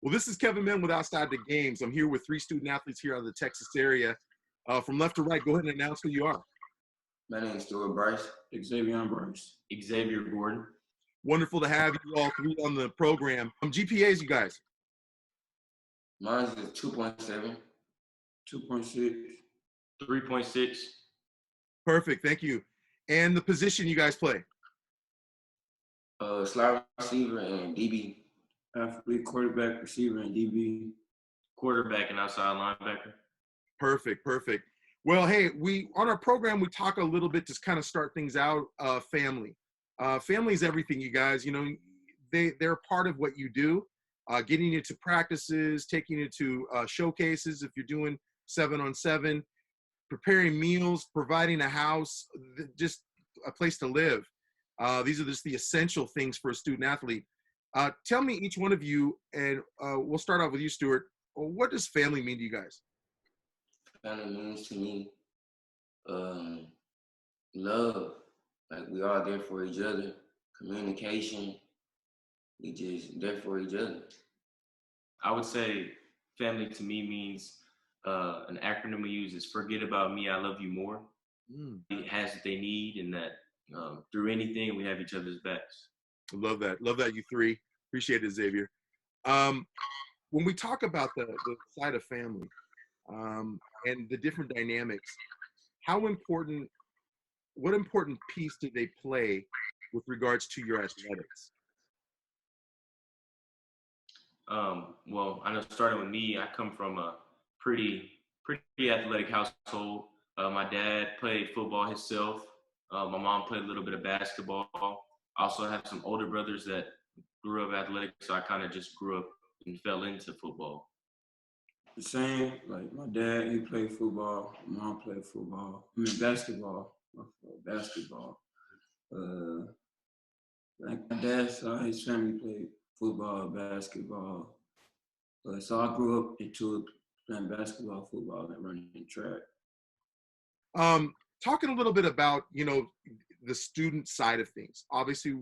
Well, this is Kevin Mann with Outside the Games. I'm here with three student athletes here out of the Texas area. From left to right, go ahead and announce who you are. My name is Stuart, Brice. Xavion, Brice. Xavier Gordon. Wonderful to have you all three on the program. GPAs, you guys. Mine is 2.7. 2.6. 3.6. Perfect, thank you. And the position you guys play? Slot receiver and DB. Athlete, quarterback, receiver, and DB. Quarterback and outside linebacker. Perfect, perfect. Well, hey, on our program, we talk a little bit to kind of start things out, family. Family is everything, you guys. You know, they're part of what you do, getting you to practices, taking you to showcases if you're doing 7-on-7, preparing meals, providing a house, just a place to live. These are just the essential things for a student athlete. Tell me, each one of you, and we'll start off with you, Stuart. What does family mean to you guys? Family means to me love. Like, we all there for each other. Communication. We just there for each other. I would say family to me means an acronym we use is forget about me, I love you more. It has what they need, and that through anything we have each other's backs. Love that. Love that, you three. Appreciate it, Xavier. When we talk about the side of family and the different dynamics, what important piece do they play with regards to your athletics? Well, I know starting with me, I come from a pretty athletic household. My dad played football himself. My mom played a little bit of basketball. I also have some older brothers that grew up athletic, so I kind of just grew up and fell into football. The same, like my dad, he played football. My mom played football. I mean, basketball. Basketball. Like my dad's side, his family played football, basketball. So I grew up into playing basketball, football, and running track. Talking a little bit about, the student side of things. Obviously,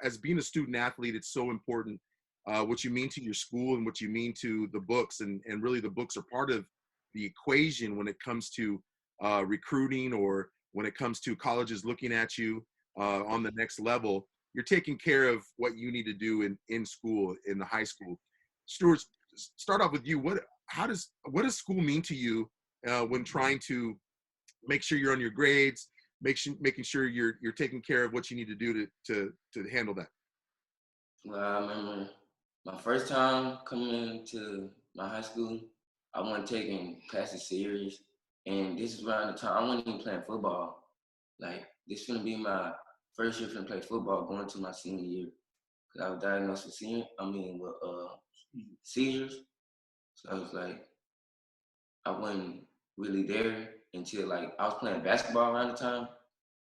as being a student athlete, it's so important what you mean to your school and what you mean to the books. And really the books are part of the equation when it comes to recruiting, or when it comes to colleges looking at you on the next level. You're taking care of what you need to do in school, in the high school. Stuart, start off with you. What does school mean to you when trying to make sure you're on your grades, making sure you're taking care of what you need to do to handle that? Well, I remember my first time coming into my high school, I wasn't taking classes serious. And this is around the time I wasn't even playing football. Like, this gonna be my first year to play football going to my senior year. Cause I was diagnosed with seizures. So I was like, I wasn't really there until like I was playing basketball around the time.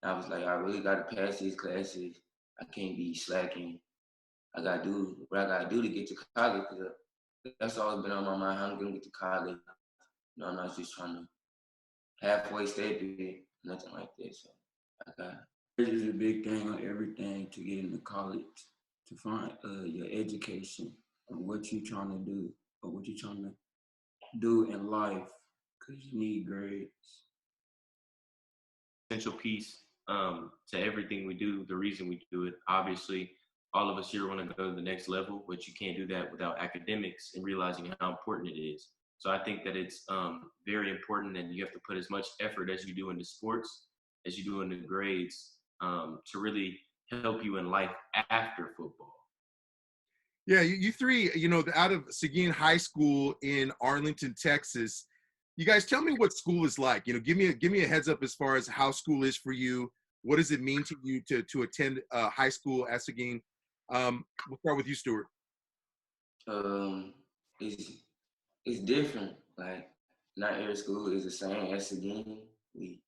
I was like, I really gotta pass these classes. I can't be slacking. I gotta do what I gotta do to get to college. Cause that's always been on my mind. How I'm gonna get to college. I'm not just trying to halfway step it, nothing like that. So I got. It is a big thing on everything to get into college, to find your education and what you're trying to do, or what you're trying to do in life, because you need grades. Essential piece to everything we do, the reason we do it. Obviously, all of us here want to go to the next level, but you can't do that without academics and realizing how important it is. So I think that it's very important, and you have to put as much effort as you do into sports, as you do into grades, to really help you in life after football. Yeah, you three, out of Seguin High School in Arlington, Texas, you guys tell me what school is like. Give me a heads up as far as how school is for you. What does it mean to you to attend high school at Seguin? We'll start with you, Stuart. It's different. Like, not every school is the same as Seguin. We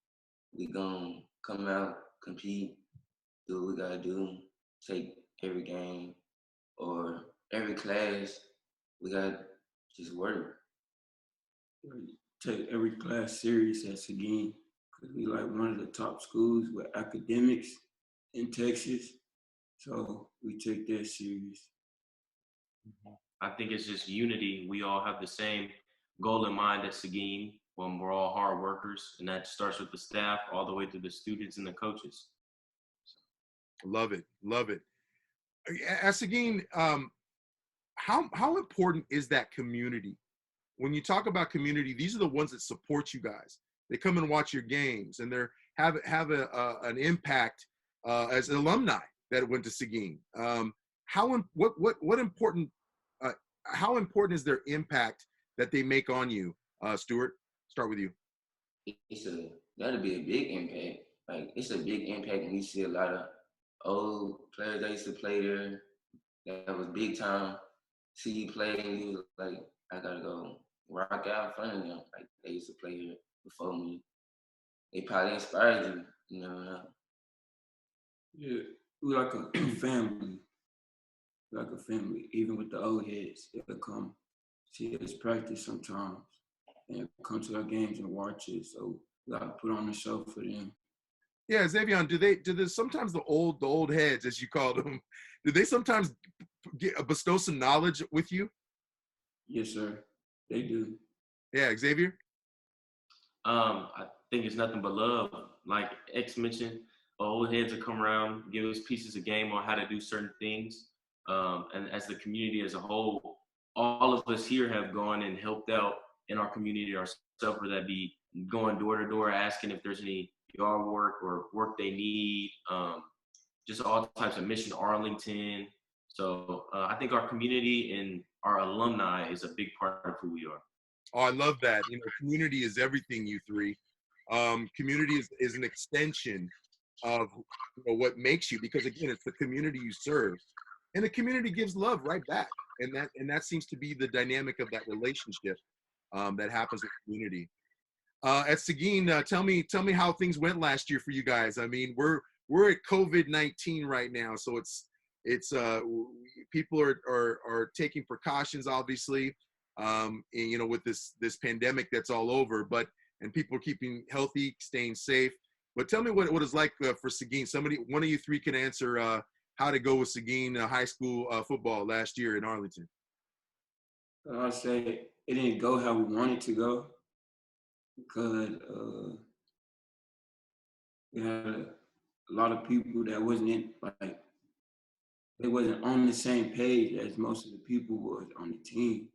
gonna come out, compete, do what we gotta do, take every game or every class. We gotta just work. Take every class serious at Seguin, because we like one of the top schools with academics in Texas. So we take that serious. I think it's just unity. We all have the same goal in mind at Seguin when we're all hard workers, and that starts with the staff all the way to the students and the coaches. Love it. Love it. Seguin, how important is that community? When you talk about community, these are the ones that support you guys. They come and watch your games, and they're have an impact as alumni that went to Seguin. What important? How important is their impact that they make on you, Stuart? Start with you. That'll be a big impact. Like it's a big impact when you see a lot of old players that used to play there. That was big time. See you play and you was like, I gotta go rock out in front of them. Like they used to play here before me. They probably inspired you. You never know. Yeah, we're like a family. We're like a family. Even with the old heads, they'll come see us practice sometimes and come to our games and watch it. So we gotta put on a show for them. Yeah, Xavion, do they sometimes the old heads, as you call them, do they sometimes bestow some knowledge with you? Yes, sir. They do. Yeah, Xavier? I think it's nothing but love. Like X mentioned, old heads will come around, give us pieces of game on how to do certain things. And as the community as a whole, all of us here have gone and helped out in our community ourselves, whether that be going door to door, asking if there's any yard work or work they need, just all types of mission Arlington. So I think our community and our alumni is a big part of who we are. Oh, I love that. You know, community is everything, you three. Community is an extension of what makes you, because again, it's the community you serve. And the community gives love right back. And that seems to be the dynamic of that relationship that happens with community. At Seguin, tell me how things went last year for you guys. I mean, we're at COVID-19 right now, so it's people are taking precautions, obviously, and, with this pandemic that's all over, and people are keeping healthy, staying safe. But tell me what it's like for Seguin. One of you three can answer how to go with Seguin high school football last year in Arlington. I'll say it didn't go how we wanted to go because we had a lot of people that they wasn't on the same page as most of the people was on the team.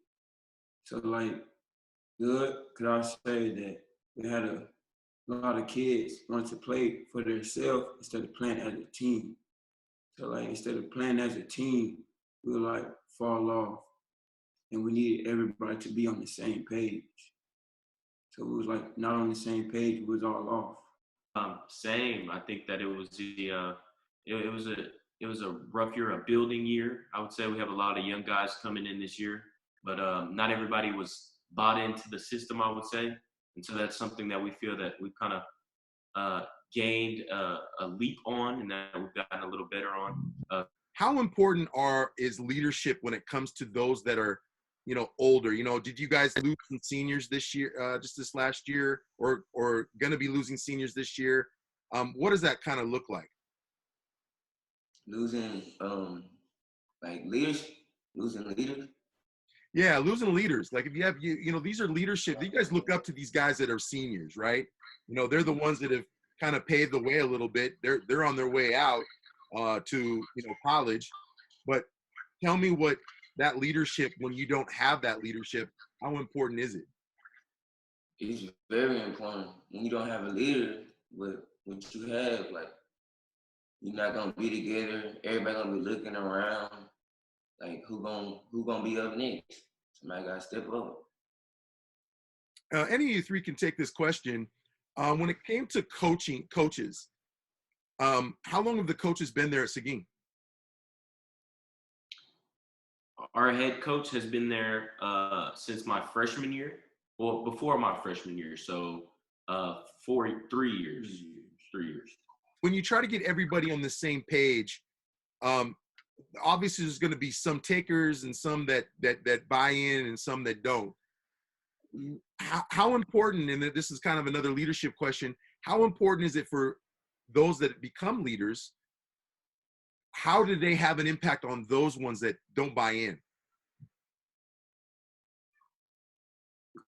So good, could I say that we had a lot of kids want to play for themselves instead of playing as a team. So instead of playing as a team, we were fall off, and we needed everybody to be on the same page. So it was not on the same page. We was all off. Same. I think that it was a rough year, a building year. I would say we have a lot of young guys coming in this year, but not everybody was bought into the system, I would say. And so that's something that we feel that we've kind of gained a leap on, and that we've gotten a little better on. How important is leadership when it comes to those that are, older? Did you guys lose some seniors this year, just this last year, or going to be losing seniors this year? What does that kind of look like? Losing leaders, losing leaders. Yeah, losing leaders. Like if you have, these are leadership. You guys look up to these guys that are seniors, right? They're the ones that have kind of paved the way a little bit. They're on their way out to college. But tell me what that leadership, when you don't have that leadership, how important is it? It's very important. When you don't have a leader, with what you have, you're not gonna be together. Everybody gonna be looking around. Who gonna be up next? Somebody gotta step up. Any of you three can take this question. When it came to coaches, how long have the coaches been there at Seguin? Our head coach has been there since my freshman year. Well, before my freshman year, so 3 years. 3 years. When you try to get everybody on the same page, obviously there's going to be some takers and some that buy in and some that don't. How important, and this is kind of another leadership question, how important is it for those that become leaders? How do they have an impact on those ones that don't buy in?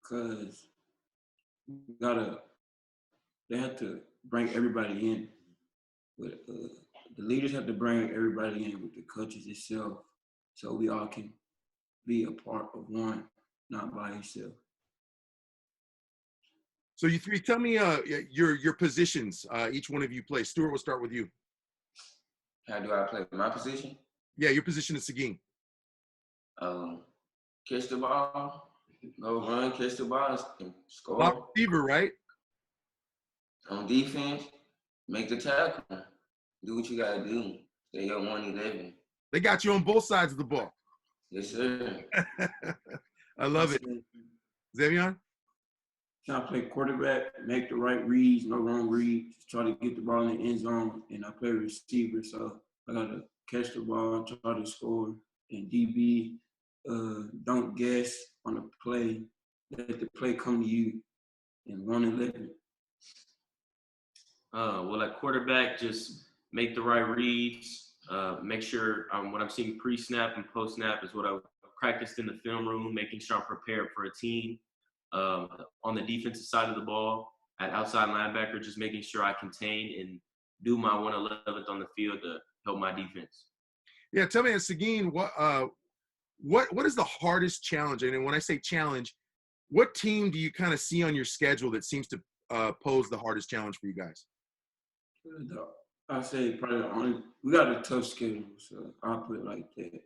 because they have to bring everybody in. But the leaders have to bring everybody in with the coaches itself, so we all can be a part of one, not by yourself. So you three, tell me your positions. Each one of you play. Stuart, we'll start with you. How do I play my position? Yeah, your position is Sequin. Catch the ball, go run, catch the ball, and score. Wide receiver, right? On defense, make the tackle. Do what you gotta do. Stay up 111. They got you on both sides of the ball. Yes, sir. I love it. Xavion? Try to play quarterback, make the right reads, no wrong reads, try to get the ball in the end zone, and I play receiver, so I gotta catch the ball, try to score, and DB, don't guess on the play, let the play come to you, and 111. Well, at quarterback, just make the right reads. Make sure what I'm seeing pre-snap and post-snap is what I practiced in the film room, making sure I'm prepared for a team. On the defensive side of the ball, at outside linebacker, just making sure I contain and do my 111th on the field to help my defense. Yeah, tell me, Sequin, what is the hardest challenge? And when I say challenge, what team do you kind of see on your schedule that seems to pose the hardest challenge for you guys? I say probably we got a tough schedule, so I'll put it like that.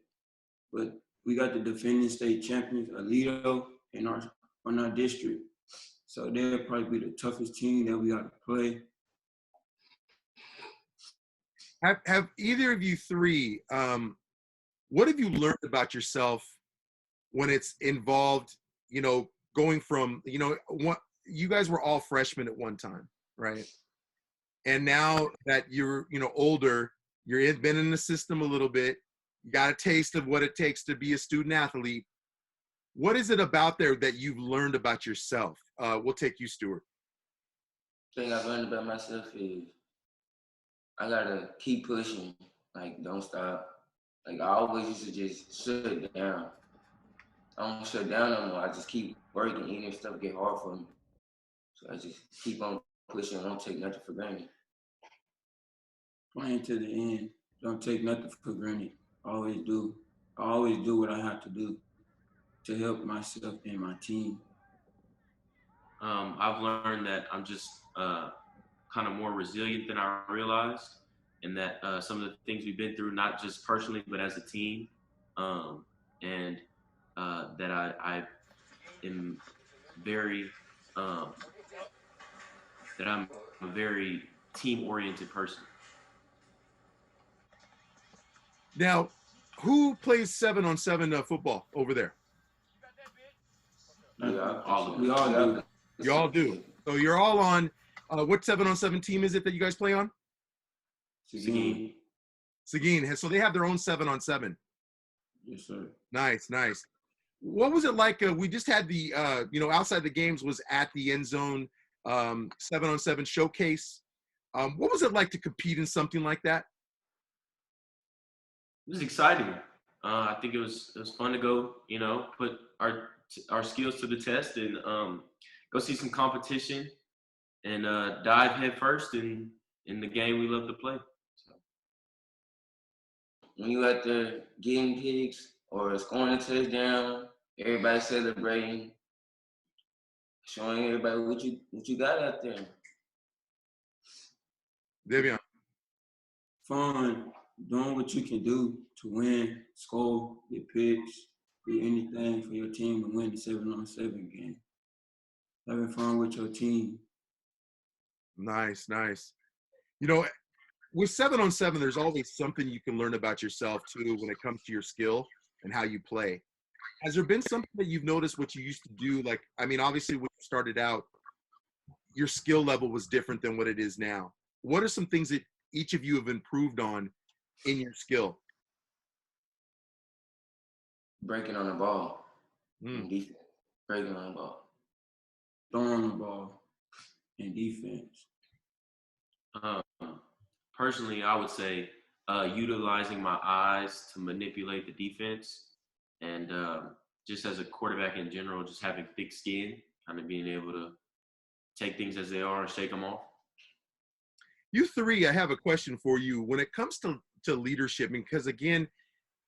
But we got the defending state champions, Alito, in our district. So they'll probably be the toughest team that we got to play. Have either of you three, what have you learned about yourself when it's involved, going from, you guys were all freshmen at one time, right? And now that you're, older, been in the system a little bit, you got a taste of what it takes to be a student athlete. What is it about there that you've learned about yourself? We'll take you, Stuart. The thing I've learned about myself is I gotta keep pushing, like don't stop. Like I always used to just shut down. I don't shut down no more. I just keep working, even if stuff get hard for me. So I just keep on pushing. I don't take nothing for granted. Playing to the end. Don't take nothing for granted. Always do. I always do what I have to do to help myself and my team. I've learned that I'm just kind of more resilient than I realized, and that some of the things we've been through, not just personally, but as a team, and that I am very, that I'm a very team-oriented person. Now, who plays 7-on-7 football over there? Yeah, We all do. You all do. So you're all on, what 7-on-7 team is it that you guys play on? Sequin. Seguin. So they have their own 7-on-7. Yes, sir. Nice. What was it like? We just had the, outside the games was at the end zone 7-on-7 showcase. What was it like to compete in something like that? It was exciting. I think it was fun to go, put our skills to the test and go see some competition and dive head first in the game we love to play. So. When you out there getting picks or scoring a touchdown, everybody celebrating, showing everybody what you got out there. Xavion. Fun, doing what you can do to win, score, get picks, do anything for your team to win the 7-on-7 game. Having fun with your team. Nice. With 7-on-7, there's always something you can learn about yourself too when it comes to your skill and how you play. Has there been something that you've noticed what you used to do? Like, obviously when you started out, your skill level was different than what it is now. What are some things that each of you have improved on in your skill? Breaking on the ball. Defense. Breaking on the ball. Throwing the ball in defense. Personally, I would say utilizing my eyes to manipulate the defense and just as a quarterback in general, just having thick skin, kind of being able to take things as they are and shake them off. You three, I have a question for you when it comes to leadership, because again,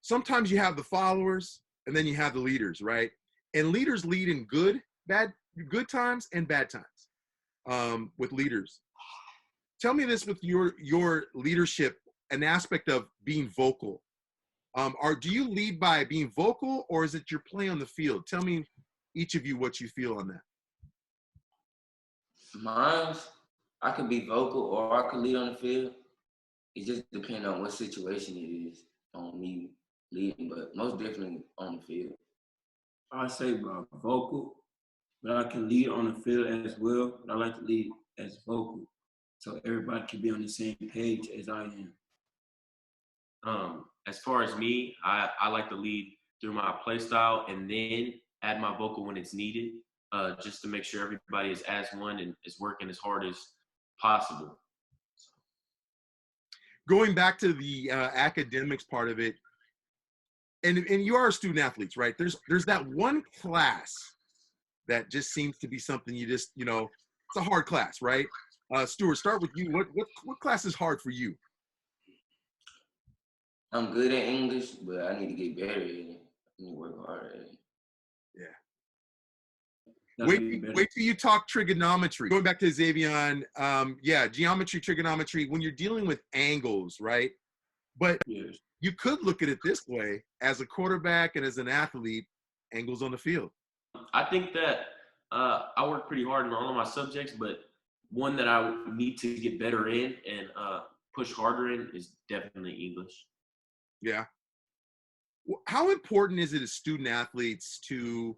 sometimes you have the followers and then you have the leaders, right? And leaders lead in good times and bad times with leaders. Tell me this with your leadership, an aspect of being vocal. Do you lead by being vocal, or is it your play on the field? Tell me, each of you, what you feel on that. Mine's, I could be vocal or I could lead on the field. It just depends on what situation it is on me leading, but most definitely on the field. I say about vocal, but I can lead on the field as well. But I like to lead as vocal, so everybody can be on the same page as I am. As far as me, I like to lead through my play style and then add my vocal when it's needed, just to make sure everybody is as one and is working as hard as possible. Going back to the academics part of it, and you are student athletes, right? There's that one class that just seems to be something you just, it's a hard class, right? Stuart, start with you. What class is hard for you? I'm good at English, but I need to get better at it. I need to work harder at it. Yeah. Wait till you talk trigonometry. Going back to Xavion, geometry, trigonometry, when you're dealing with angles, right? But Yes. You could look at it this way: as a quarterback and as an athlete, angles on the field. I think that I work pretty hard in all of my subjects, but one that I need to get better in and push harder in is definitely English. Yeah. How important is it as student athletes to,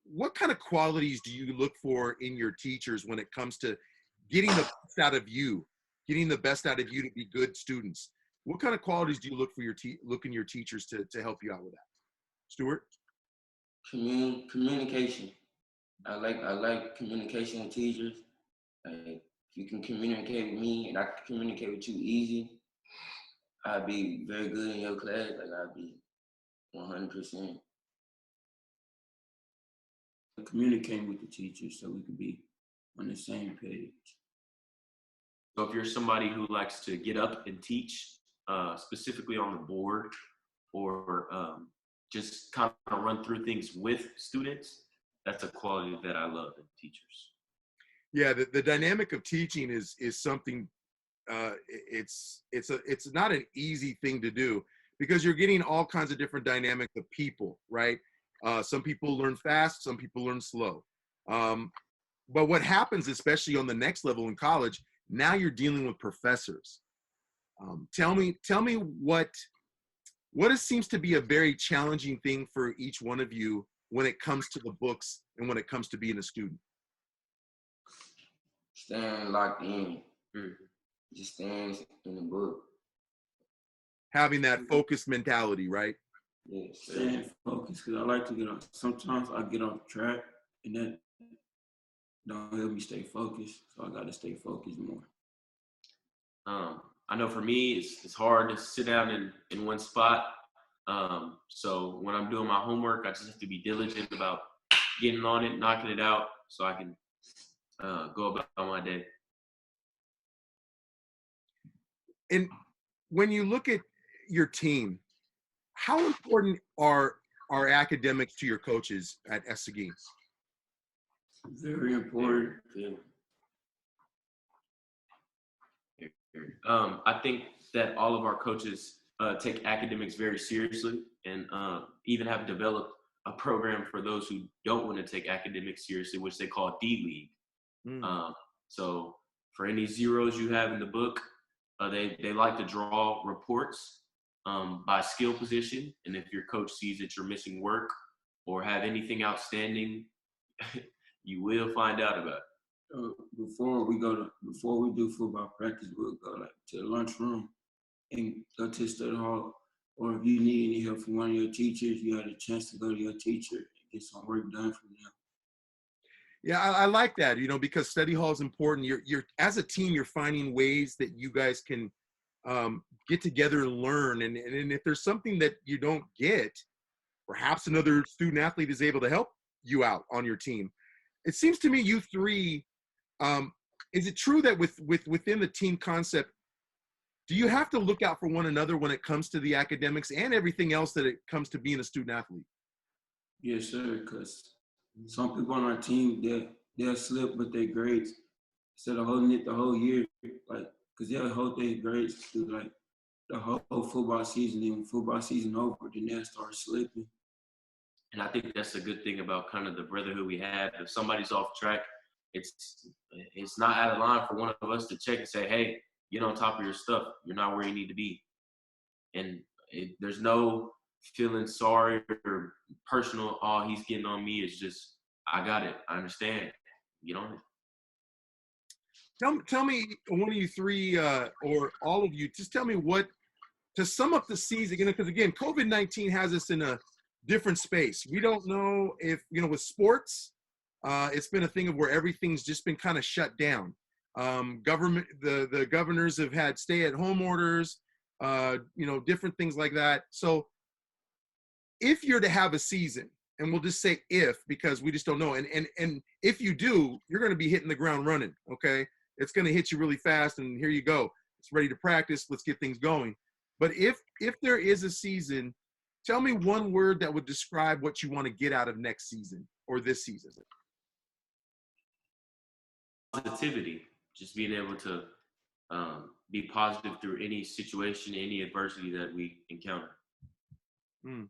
what kind of qualities do you look for in your teachers when it comes to getting the best out of you, to be good students? What kind of qualities do you look for look in your teachers to help you out with that? Stuart? Communication. I like communication with teachers. Like, if you can communicate with me and I can communicate with you easy, I'd be very good in your class. Like, I'd be 100%. Communicating with the teachers so we could be on the same page. So if you're somebody who likes to get up and teach, specifically on the board, or just kind of run through things with students, that's a quality that I love in teachers. Yeah, the dynamic of teaching is something. It's not an easy thing to do, because you're getting all kinds of different dynamics of people, right? Some people learn fast, some people learn slow. But what happens, especially on the next level in college, now you're dealing with professors. Tell me what it seems to be a very challenging thing for each one of you when it comes to the books and when it comes to being a student. Staying locked in. Just staying in the book. Having that focused mentality, right? Yeah, Staying focused, because I like to get off. Sometimes I get off track, and that don't help me stay focused. So I got to stay focused more. I know for me, it's hard to sit down in one spot. So when I'm doing my homework, I just have to be diligent about getting on it, knocking it out, so I can go about my day. And when you look at your team, how important are academics to your coaches at Sequin? Very important. I think that all of our coaches take academics very seriously, and even have developed a program for those who don't want to take academics seriously, which they call D-League. So for any zeros you have in the book, they like to draw reports by skill position, and if your coach sees that you're missing work or have anything outstanding, you will find out about it. Before we do football practice, we'll go to the lunchroom and go to the study hall. Or if you need any help from one of your teachers, you have a chance to go to your teacher and get some work done from them. Yeah, I like that, because study hall is important. You're as a team, you're finding ways that you guys can get together and learn. And if there's something that you don't get, perhaps another student athlete is able to help you out on your team. It seems to me you three, is it true that within the team concept, do you have to look out for one another when it comes to the academics and everything else that it comes to being a student athlete? Yes, sir, because some people on our team, they'll slip with their grades instead of holding it the whole year, like, because they'll hold their grades through, like, the whole football season. And when football season over, then they'll start slipping. And I think that's a good thing about kind of the brotherhood we have. If somebody's off track, it's not out of line for one of us to check and say, hey, get on top of your stuff. You're not where you need to be. And there's no feeling sorry or personal, oh, he's getting on me. It's just, I got it. I understand. Get on it. Tell me, one of you three, or all of you, just tell me what, to sum up the season, because again, COVID-19 has us in a different space. We don't know if, with sports, it's been a thing of where everything's just been kind of shut down. Government, the governors have had stay-at-home orders, different things like that. So if you're to have a season, and we'll just say if, because we just don't know, and if you do, you're going to be hitting the ground running, okay? It's going to hit you really fast, and here you go. It's ready to practice. Let's get things going. But if there is a season, tell me one word that would describe what you want to get out of next season or this season. Positivity, just being able to be positive through any situation, any adversity that we encounter. And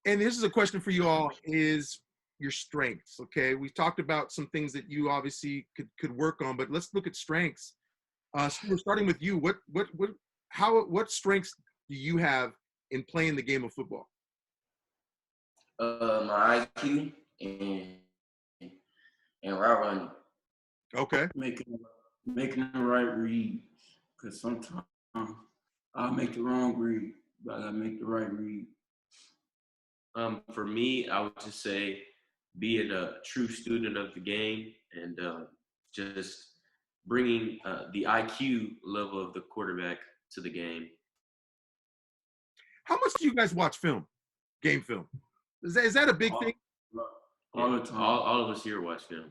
this is a question for you all, is your strengths, okay? We talked about some things that you obviously could work on, but let's look at strengths. Stuart, starting with you, what strengths do you have in playing the game of football? My IQ and route running. Okay. Making the right read, because sometimes I'll make the wrong read, but I gotta make the right read. For me, I would just say being a true student of the game and just bringing the IQ level of the quarterback to the game. How much do you guys watch film, game film? Is that a big thing? All the time. All of us here watch film.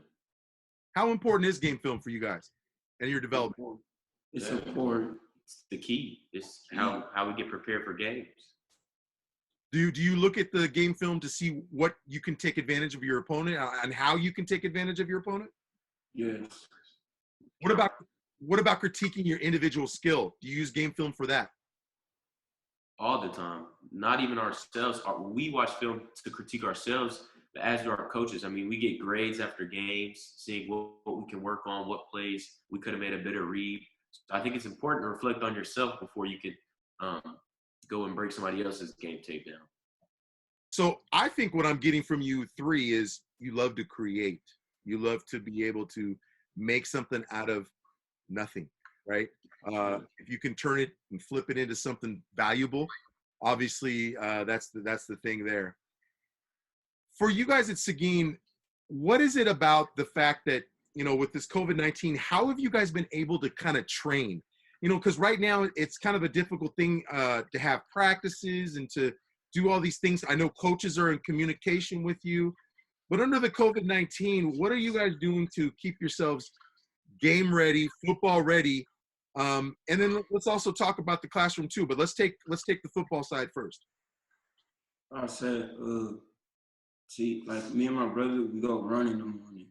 How important is game film for you guys and your development? It's important. It's the key. It's how we get prepared for games. Do you look at the game film to see what you can take advantage of your opponent and how you can take advantage of your opponent? Yes. What about critiquing your individual skill? Do you use game film for that? All the time. Not even ourselves. We watch film to critique ourselves, but as do our coaches. I mean, we get grades after games, seeing what we can work on, what plays we could have made a better read. So I think it's important to reflect on yourself before you could go and break somebody else's game tape down. So I think what I'm getting from you three is you love to create. You love to be able to make something out of nothing, right? If you can turn it and flip it into something valuable, obviously that's the thing there. For you guys at Sequin, what is it about the fact that, with this COVID-19, how have you guys been able to kind of train? Because right now it's kind of a difficult thing to have practices and to do all these things. I know coaches are in communication with you, but under the COVID-19, what are you guys doing to keep yourselves game ready, football ready? And then let's also talk about the classroom too, but let's take the football side first. I said, see, like me and my brother, we go run in the morning.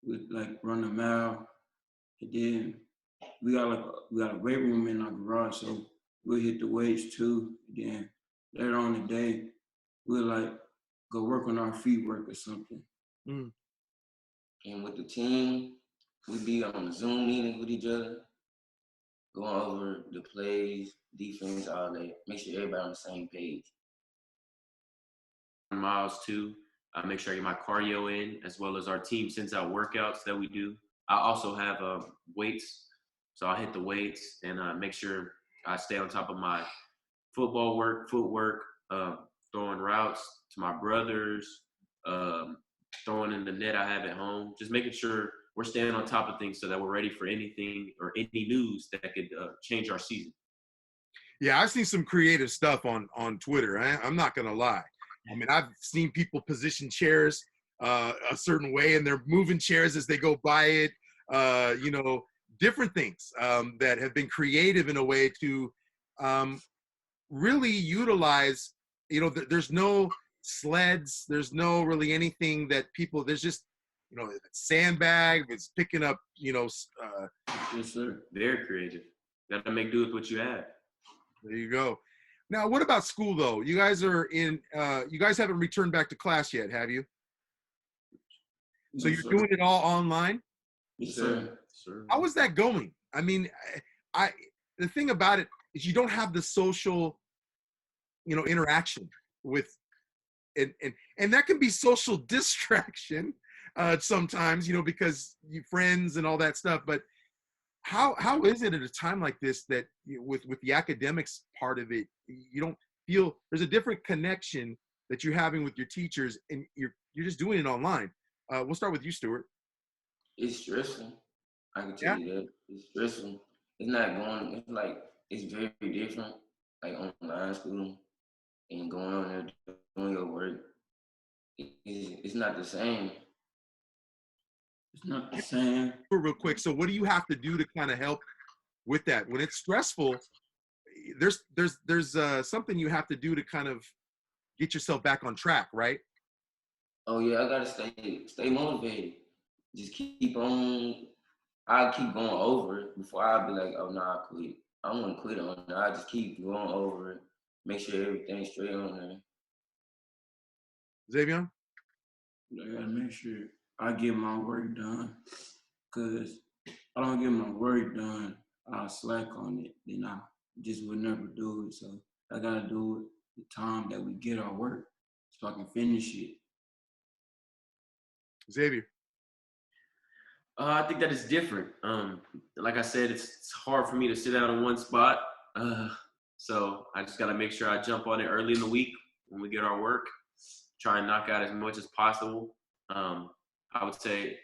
We like run a mile, and then we got a weight room in our garage, so we'll hit the weights too. Then later on in the day, we'll like go work on our feet work or something. And with the team, we be on a Zoom meeting with each other, going over the plays, defense, all that. Make sure everybody on the same page. Miles too. I make sure I get my cardio in, as well as our team sends out workouts that we do. I also have weights, so I hit the weights and make sure I stay on top of my football work, footwork, throwing routes to my brothers, throwing in the net I have at home, just making sure we're staying on top of things so that we're ready for anything or any news that could change our season. Yeah, I've seen some creative stuff on Twitter. I'm not gonna lie. I mean, I've seen people position chairs a certain way, and they're moving chairs as they go by it. You know, different things that have been creative in a way to really utilize. You know, there's no sleds. There's no really anything that people. There's just, you know, sandbag. It's picking up. You know, Yes, sir. Very creative. Got to make do with what you have. there you go. Now, what about school though? You guys are in. You guys haven't returned back to class yet, have you? So Yes, you're sir. doing it all online. Yes, sir. Sir. How is that going? I mean, I the thing about it is you don't have the social, you know, interaction with, and that can be social distraction sometimes, you know, because you friends and all that stuff. But how is it at a time like this that with the academics part of it, you don't feel there's a different connection that you're having with your teachers, and you're just doing it online. We'll start with you, Stuart. It's stressful. I can Yeah. tell you that. It's stressful. It's not going, it's like, it's very different, like online school and going on there doing your work. It's not the same. It's not the same. Real quick. So what do you have to do to kind of help with that when it's stressful? There's something you have to do to kind of get yourself back on track, right? Oh yeah, I gotta stay motivated. Just keep on. I keep going over it before I be like, oh no, I quit. I won't quit on it. I just keep going over it. Make sure everything's straight on there. Xavion? I gotta make sure I get my work done. Cause I don't get my work done, I'll slack on it. Then I just would never do it. So I gotta do it the time that we get our work so I can finish it. Xavier? I think that is different. Like I said, it's hard for me to sit down in one spot. So I just got to make sure I jump on it early in the week when we get our work, try and knock out as much as possible. I would say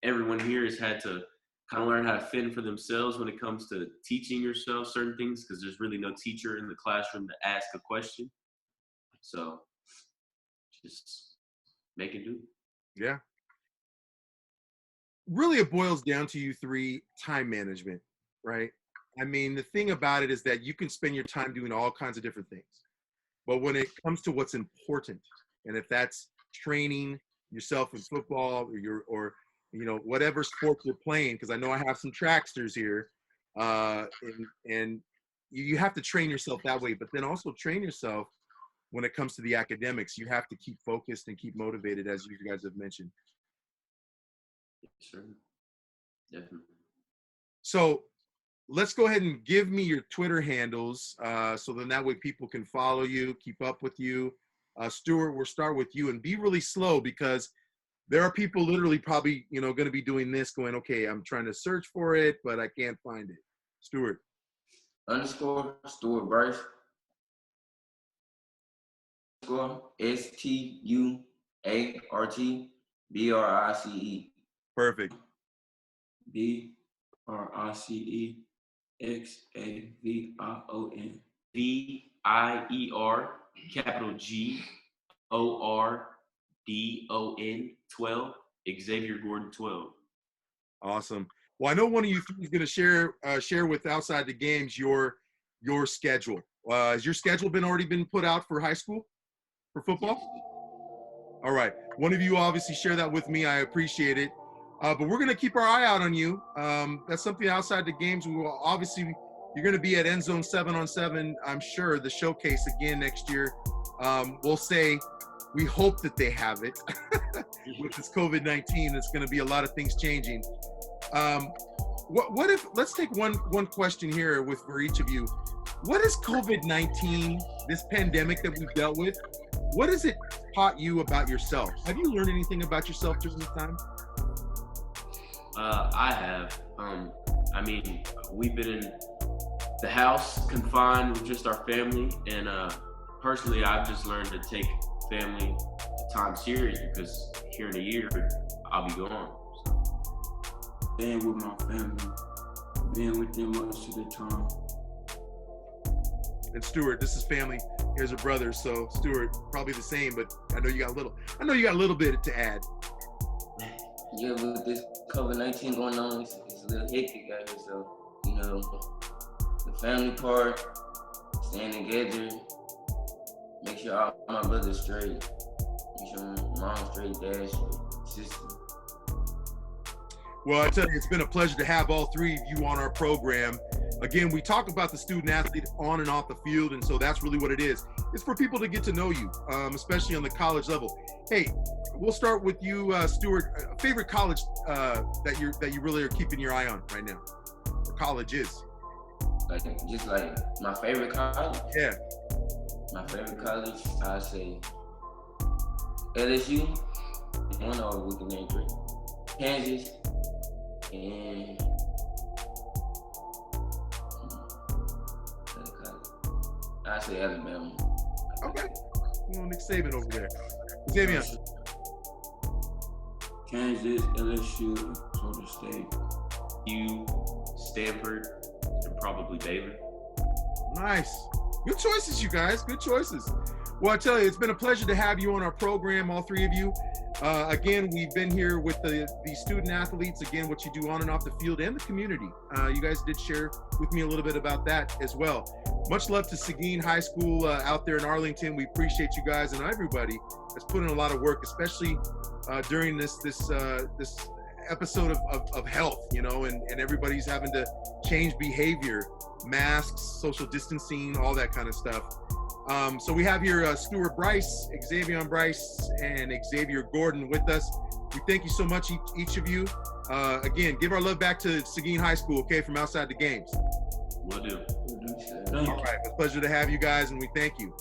everyone here has had to kind of learn how to fend for themselves when it comes to teaching yourself certain things, because there's really no teacher in the classroom to ask a question. So just make it do. Yeah. Really, it boils down to you three: time management, right? I mean, the thing about it is that you can spend your time doing all kinds of different things. But when it comes to what's important, and if that's training yourself in football or you know, whatever sport you're playing, because I know I have some tracksters here, and you have to train yourself that way, but then also train yourself when it comes to the academics. You have to keep focused and keep motivated, as you guys have mentioned. Sure. Definitely. So let's go ahead and give me your Twitter handles, so then that way people can follow you, keep up with you. Stuart, we'll start with you, and be really slow, because there are people literally probably, you know, going to be doing this, going, okay, I'm trying to search for it, but I can't find it. Stuart. _ Stuart Brice. _ STUART Perfect. BRICEXAVION. VIER, capital GORDON 12, Xavier Gordon 12. Awesome. Well, I know one of you three is going to share with Outside the Games your schedule. Has your schedule already been put out for high school, for football? All right. One of you obviously share that with me. I appreciate it. But we're going to keep our eye out on you. That's something Outside the Games. We will obviously, you're going to be at End Zone 7-on-7, I'm sure, the showcase again next year. We'll say we hope that they have it. With this COVID-19, it's going to be a lot of things changing. What if, let's take one question here for each of you. What is COVID-19, this pandemic that we've dealt with, what has it taught you about yourself? Have you learned anything about yourself during this time? I have. I mean, we've been in the house, confined with just our family, and personally, I've just learned to take family time serious, because here in a year, I'll be gone. So. Staying with my family, being with them most of the time. and Stuart. This is family. Here's a brother. So Stuart, probably the same, but I know you got a little bit to add. Yeah, with this COVID-19 going on, it's a little hectic out here. So, you know, the family part, staying together, make sure all my brothers straight, make sure mom's straight, dad's straight, sister. Well, I tell you, it's been a pleasure to have all three of you on our program. Again, we talk about the student athlete on and off the field, and so that's really what it is. It's for people to get to know you, especially on the college level. Hey, we'll start with you, Stuart. Favorite college that you really are keeping your eye on right now, or college is? Just like my favorite college? Yeah. My favorite college, I'd say LSU, one of we can name three. Kansas, and I'd say Alabama. Okay. Nick Saban over there. Xavier. Kansas, LSU, Florida State. Stanford, and probably Baylor. Nice. Good choices, you guys. Good choices. Well, I tell you, it's been a pleasure to have you on our program, all three of you. Again, we've been here with the student athletes, again, what you do on and off the field and the community. You guys did share with me a little bit about that as well. Much love to Sequin High School out there in Arlington. We appreciate you guys, and everybody has put in a lot of work, especially during this episode of health, you know, and everybody's having to change behavior, masks, social distancing, all that kind of stuff. So we have here Stuart Brice, Xavion Brice, and Xavier Gordon with us. We thank you so much, each of you. Again, give our love back to Sequin High School, okay, from outside the games. Will do. All right, it's a pleasure to have you guys, and we thank you.